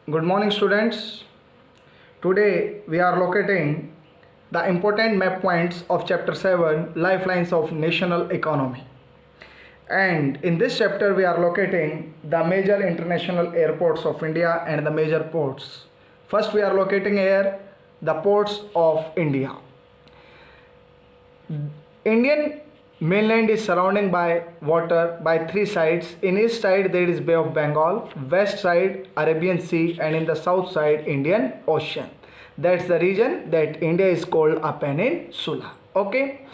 Good morning, students. Today we are locating the important map points of Chapter 7 Lifelines of National Economy. And in this chapter, we are locating the major international airports of India and the major ports. First, we are locating here the ports of India. Indian mainland is surrounded by water by three sides. In east side there is Bay of Bengal, west side Arabian Sea, and in the south side Indian Ocean. That's the region that India is called a peninsula. Okay,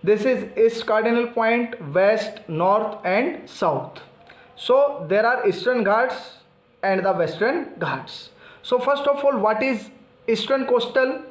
this is east cardinal point, west, north, and south. So there are eastern ghats and the western ghats. So first of all, what is eastern coastal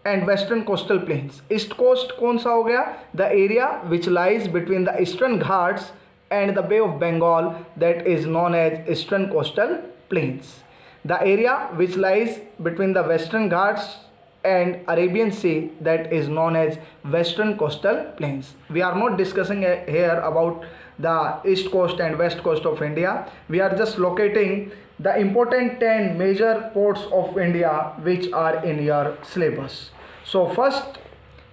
and western coastal plains? East coast कौन सा हो गया? The area which lies between the eastern ghats and the Bay of Bengal, that is known as eastern coastal plains. The area which lies between the western ghats and Arabian Sea, that is known as western coastal plains. We are not discussing here about the east coast and west coast of India. We are just locating the important 10 major ports of India which are in your syllabus. So first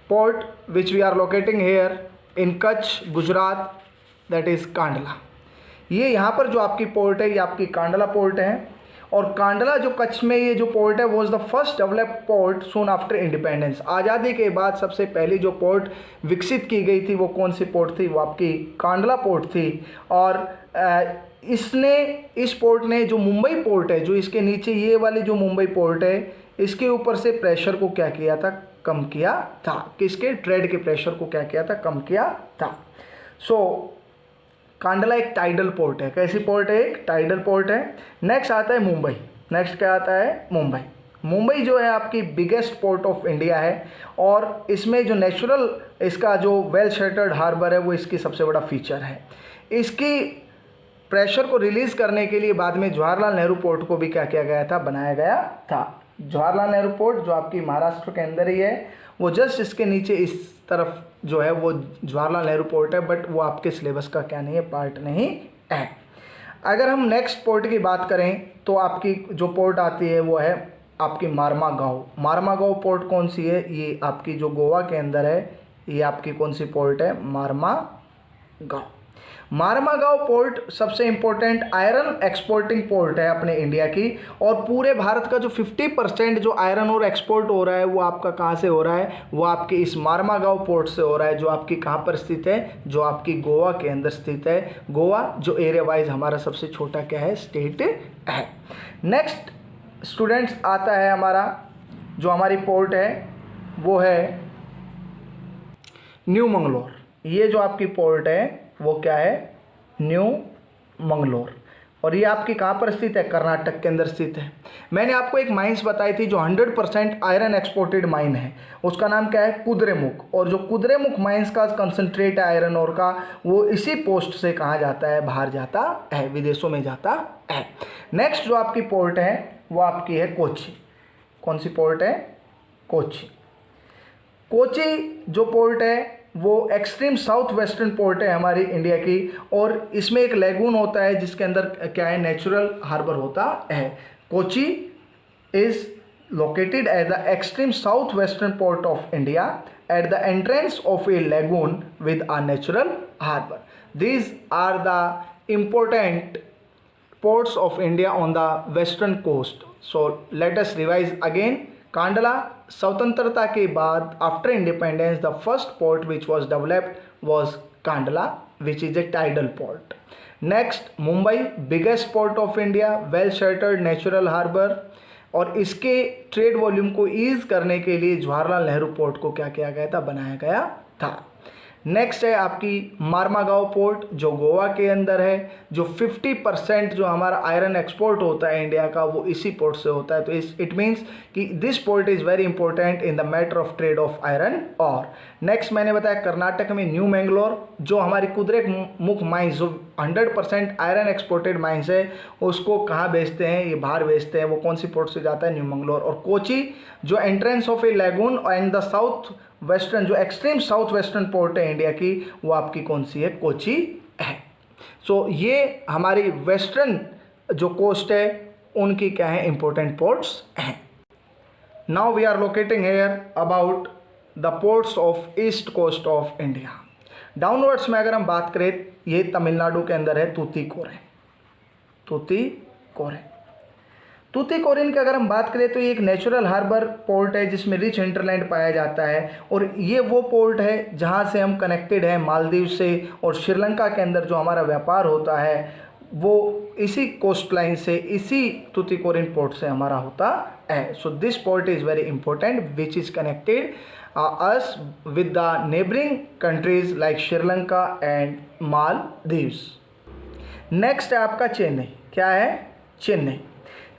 port which we are locating here in Kutch, Gujarat, that is Kandla. ये यहाँ पर जो आपकी port है ये आपकी Kandla port है, और कांडला जो कच्छ में ये जो पोर्ट है वो is the first developed port soon after independence. आज़ादी के बाद सबसे पहली जो पोर्ट विकसित की गई थी वो कौन सी पोर्ट थी? वो आपकी कांडला पोर्ट थी. और इस पोर्ट ने जो मुंबई पोर्ट है, जो इसके नीचे ये वाली जो मुंबई पोर्ट है, इसके ऊपर से प्रेशर को क्या किया था? कम किया था. किसके? ट्रेड के प्रेशर को क्या किया था? कम किया था. सो कांडला एक टाइडल पोर्ट है. कैसी पोर्ट है? एक टाइडल पोर्ट है. नेक्स्ट आता है मुंबई. नेक्स्ट क्या आता है? मुंबई. मुंबई जो है आपकी बिगेस्ट पोर्ट ऑफ इंडिया है, और इसमें जो नेचुरल इसका जो वेल शेल्टर्ड हार्बर है वो इसकी सबसे बड़ा फीचर है. इसकी प्रेशर को रिलीज़ करने के लिए बाद में जवाहरलाल नेहरू पोर्ट को भी क्या किया गया था? बनाया गया था. जवाहरलाल नेहरू पोर्ट जो आपकी महाराष्ट्र के अंदर ही है, वो जस्ट इसके नीचे इस तरफ जो है वो जवाहरलाल नेहरू पोर्ट है, बट वो आपके सिलेबस का क्या नहीं है? पार्ट नहीं है. अगर हम नेक्स्ट पोर्ट की बात करें तो आपकी जो पोर्ट आती है वो है आपकी मार्मागांव. मार्मागांव पोर्ट कौन सी है? ये आपकी जो गोवा के अंदर है, ये आपकी कौन सी पोर्ट है? मार्मागांव. मार्मागांव पोर्ट सबसे इम्पोर्टेंट आयरन एक्सपोर्टिंग पोर्ट है अपने इंडिया की, और पूरे भारत का जो 50% जो आयरन और एक्सपोर्ट हो रहा है वो आपका कहाँ से हो रहा है? वो आपके इस मार्मागांव पोर्ट से हो रहा है, जो आपकी कहाँ पर स्थित है? जो आपकी गोवा के अंदर स्थित है. गोवा जो एरिया वाइज हमारा सबसे छोटा क्या है? स्टेट है. नेक्स्ट स्टूडेंट्स आता है हमारा जो हमारी पोर्ट है वो है न्यू मंगलोर. ये जो आपकी पोर्ट है वो क्या है? न्यू मंगलोर. और ये आपकी कहाँ पर स्थित है? कर्नाटक के अंदर स्थित है. मैंने आपको एक माइंस बताई थी जो 100% आयरन एक्सपोर्टेड माइन है, उसका नाम क्या है? कुद्रेमुख. और जो कुद्रेमुख माइंस का कंसंट्रेट है आयरन ओर का, वो इसी पोस्ट से कहाँ जाता है? बाहर जाता है, विदेशों में जाता है. नेक्स्ट जो आपकी पोर्ट है वो आपकी है कोची. कौन सी पोर्ट है? कोची. कोची जो पोर्ट है वो एक्सट्रीम साउथ वेस्टर्न पोर्ट है हमारी इंडिया की, और इसमें एक लेगून होता है जिसके अंदर क्या है? नेचुरल हार्बर होता है. Kochi is located at the extreme south western port of India at the entrance of a lagoon with a natural harbour. These are the important ports of India on the western coast. So let us revise again. Kandla स्वतंत्रता के बाद after independence the first port which was developed was Kandla which is a tidal port. Next Mumbai, biggest port of India, well sheltered natural harbour, और इसके trade volume को ease करने के लिए Jawaharlal Nehru port को क्या किया गया था? बनाया गया था. नेक्स्ट है आपकी मार्मागांव पोर्ट जो गोवा के अंदर है, जो 50% जो हमारा आयरन एक्सपोर्ट होता है इंडिया का वो इसी पोर्ट से होता है. तो इट मीन्स कि this port is very important in the matter of trade off iron और. नेक्स्ट मैंने बताया कर्नाटक में न्यू मैंगलोर, जो हमारी कुद्रेमुख माइंस जो 100% आयरन एक्सपोर्टेड माइंस है उसको कहाँ बेचते हैं? ये बाहर बेचते हैं. वो कौन सी पोर्ट से जाता है? न्यू मैंगलोर. और कोची जो entrance of a lagoon and the south western जो एक्सट्रीम साउथ वेस्टर्न पोर्ट है इंडिया की, वो आपकी कौन सी है? कोची है. सो ये हमारी वेस्टर्न जो कोस्ट है उनकी क्या है इंपॉर्टेंट पोर्ट्स हैं। Now we are locating here about the ports of east coast of India. Downwards में अगर हम बात करें, ये तमिलनाडु के अंदर है तूतीकोरिन। तूतीकोरिन की अगर हम बात करें तो ये एक नेचुरल हार्बर पोर्ट है जिसमें रिच हिंटरलैंड पाया जाता है, और ये वो पोर्ट है जहाँ से हम कनेक्टेड हैं मालदीव से, और श्रीलंका के अंदर जो हमारा व्यापार होता है वो इसी कोस्ट लाइन से, इसी तूतीकोरिन पोर्ट से हमारा होता है। So this port is very important which is connected us with the neighboring countries like Sri Lanka and Maldives. Next है आपका चेन्नई। क्या है?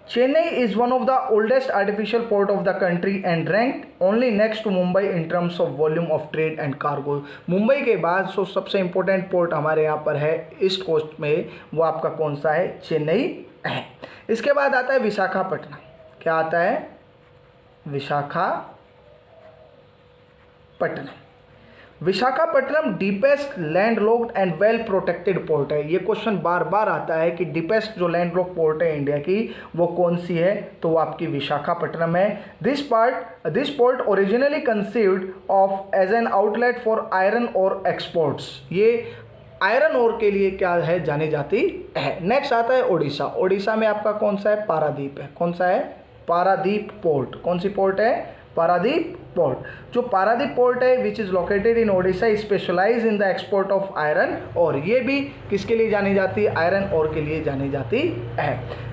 Chennai is one of the oldest artificial port of the country and rank only next to Mumbai in terms of volume of trade and cargo. Mumbai के बाद सबसे important port हमारे यहाँ पर है ईस्ट कोस्ट में, वो आपका कौन सा है? चेन्नई है। इसके बाद आता है विशाखापट्टनम। क्या आता है? Visakhapatnam deepest landlocked and well protected port है। ये क्वेश्चन बार बार आता है कि डीपेस्ट जो लैंडलॉक्ड पोर्ट है इंडिया की वो कौन सी है, तो वो आपकी विशाखापट्टनम है। This port originally conceived of as an outlet for iron ore exports. ये आयरन ओर के लिए क्या है? जानी जाती है। नेक्स्ट आता है ओडिशा। ओडिशा में आपका कौन सा है? पारादीप है। कौन सा है? पारादीप पोर्ट। कौन सी पोर्ट है? पारादीप पोर्ट। जो पारादीप पोर्ट है which is located in Odisha specialise in the export of iron, और ये भी किसके लिए जानी जाती है? आयरन ओर के लिए जानी जाती है।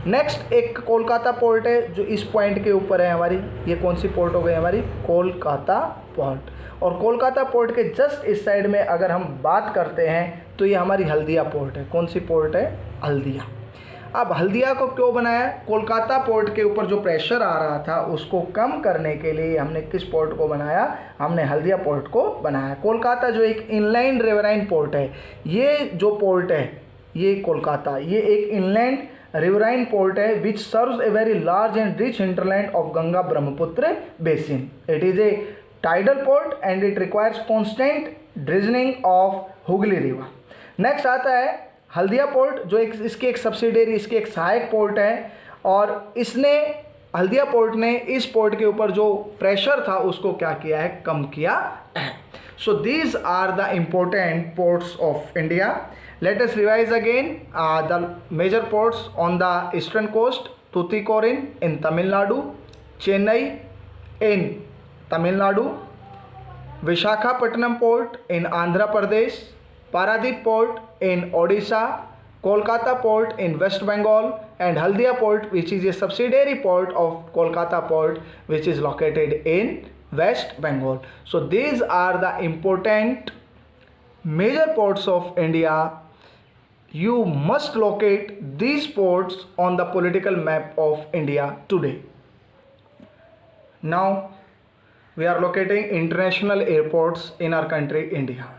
नेक्स्ट एक कोलकाता पोर्ट है जो इस पॉइंट के ऊपर है हमारी। ये कौन सी पोर्ट हो गई हमारी? कोलकाता पोर्ट। और कोलकाता पोर्ट के जस्ट इस साइड में अगर हम बात करते हैं तो ये हमारी हल्दिया पोर्ट है। कौन सी पोर्ट है? हल्दिया। अब हल्दिया को क्यों बनाया? कोलकाता पोर्ट के ऊपर जो प्रेशर आ रहा था उसको कम करने के लिए हमने किस पोर्ट को बनाया? हमने हल्दिया पोर्ट को बनाया। कोलकाता जो एक इनलैंड रिवराइन पोर्ट है, ये जो पोर्ट है ये कोलकाता, ये एक इनलैंड रिवराइन पोर्ट है which serves a very large and rich hinterland of Ganga Brahmaputra basin. It is a tidal port and it requires constant dredging of Hooghly river. Next आता है हल्दिया पोर्ट जो इसकी एक सब्सिडियरी, इसकी एक सहायक पोर्ट है, और हल्दिया पोर्ट ने इस पोर्ट के ऊपर जो प्रेशर था उसको क्या किया है? कम किया है। So these are the important ports of India. Let us revise again the major ports on the eastern coast. Tuticorin in Tamil Nadu, Chennai in Tamil Nadu, Visakhapatnam port in Andhra Pradesh, Paradip port in Odisha, Kolkata port in West Bengal, and Haldia port which is a subsidiary port of Kolkata port which is located in West Bengal. So these are the important major ports of India. You must locate these ports on the political map of India today. Now we are locating international airports in our country India.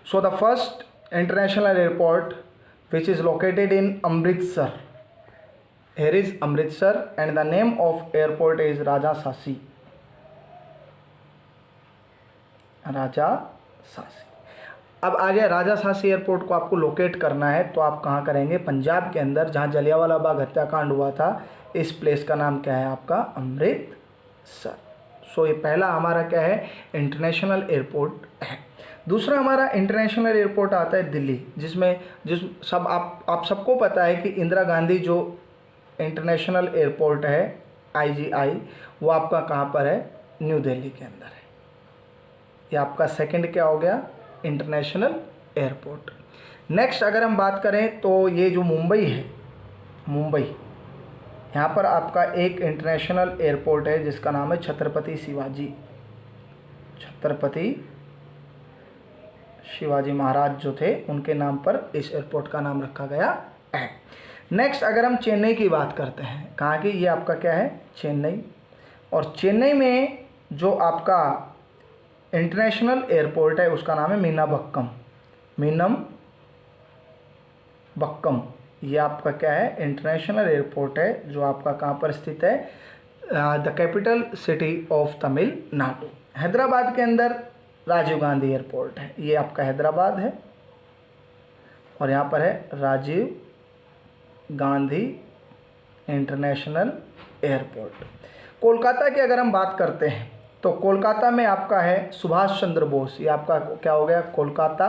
So the first international airport which is located in Amritsar. Here is Amritsar and the name of airport is Rajasasi. अब आ जाए राजासासी airport को आपको locate करना है तो आप कहाँ करेंगे? पंजाब के अंदर जहाँ जलियांवाला बाग हत्याकांड हुआ था, इस प्लेस का नाम क्या है आपका? अमृतसर। सो ये पहला हमारा क्या है? इंटरनेशनल एयरपोर्ट है। दूसरा हमारा इंटरनेशनल एयरपोर्ट आता है दिल्ली, आप सबको पता है कि इंदिरा गांधी जो इंटरनेशनल एयरपोर्ट है IGI, वो आपका कहाँ पर है? न्यू दिल्ली के अंदर है। ये आपका सेकंड क्या हो गया? International airport. नेक्स्ट अगर हम बात करें तो ये जो मुंबई है, मुंबई यहाँ पर आपका एक इंटरनेशनल एयरपोर्ट है जिसका नाम है छत्रपति शिवाजी महाराज जो थे उनके नाम पर इस एयरपोर्ट का नाम रखा गया है। नेक्स्ट अगर हम चेन्नई की बात करते हैं, कहाँ की? ये आपका क्या है? चेन्नई। और चेन्नई में जो आपका इंटरनेशनल एयरपोर्ट है उसका नाम है मीनमबक्कम। ये आपका क्या है? इंटरनेशनल एयरपोर्ट है जो आपका कहाँ पर स्थित है? The capital city of Tamil Nadu. Hyderabad के अंदर राजीव गांधी एयरपोर्ट है, ये आपका हैदराबाद है, और यहाँ पर है राजीव गांधी इंटरनेशनल एयरपोर्ट। कोलकाता की अगर हम बात करते हैं तो कोलकाता में आपका है सुभाष चंद्र बोस, ये आपका क्या हो गया कोलकाता।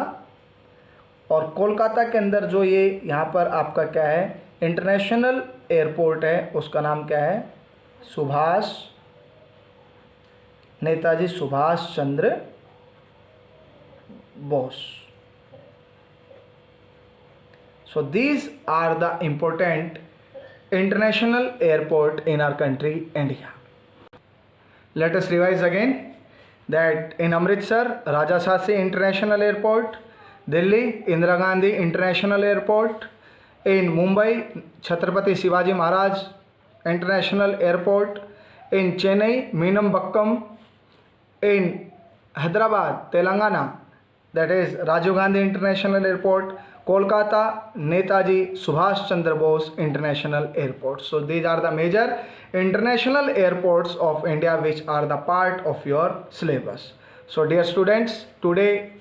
और कोलकाता के अंदर जो ये यहाँ पर आपका क्या है इंटरनेशनल एयरपोर्ट है, उसका नाम क्या है Netaji Subhash Chandra Bose. So these are the important international airport in our country India. Let us revise again that in Amritsar Rajasasi International Airport, Delhi Indira Gandhi International Airport, in Mumbai Chhatrapati Shivaji Maharaj International Airport, in Chennai Meenambakkam, in Hyderabad Telangana that is Rajiv Gandhi International Airport, Kolkata Netaji Subhash Chandra Bose International Airport. So these are the major international airports of India which are the part of your syllabus. So dear students, today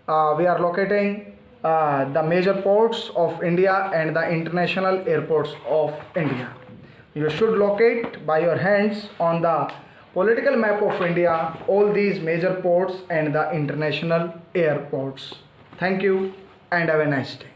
we are locating the major ports of India and the international airports of India. You should locate by your hands on the political map of India all these major ports and the international airports. Thank you and have a nice day.